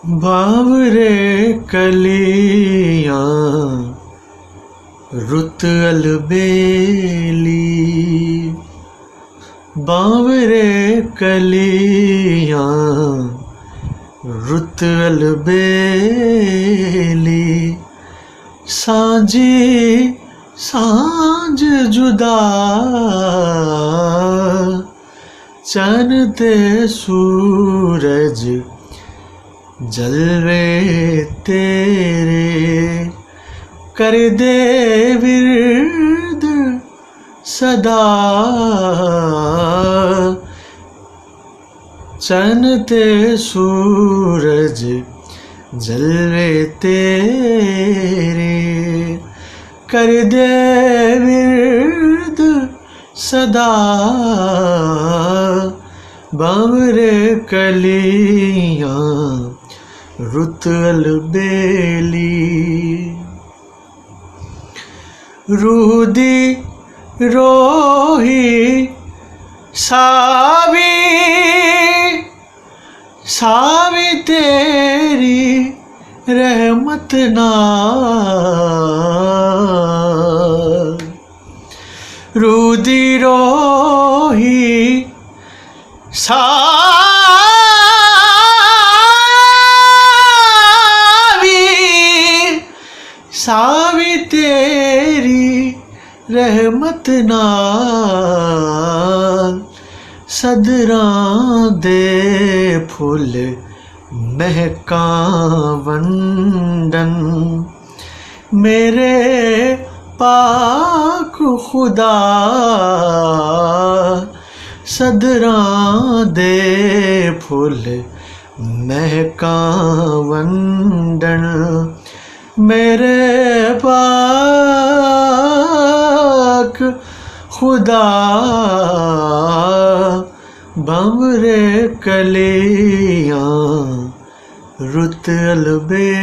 बावरे कलियां रुत अलबेली, बावरे कलियां रुत अलबेली। सांझी सांझ जुदा चन ते सूरज जलवे तेरे कर दे विरद सदा। चन ते सूरज जलवे तेरे कर दे विरद सदा। बावरे कलियां रुत अलबेली, रूह दी रोही सावी सावी तेरी रहमत नाल। रूह दी रोही सावी तेरी रहमत नाल। सदरां दे फुल महकां वंडन मेरे पाक खुदा। सदरां दे फुल महकां वंडन मेरे पाक खुदा। बावरे कलियां रुत अलबेली।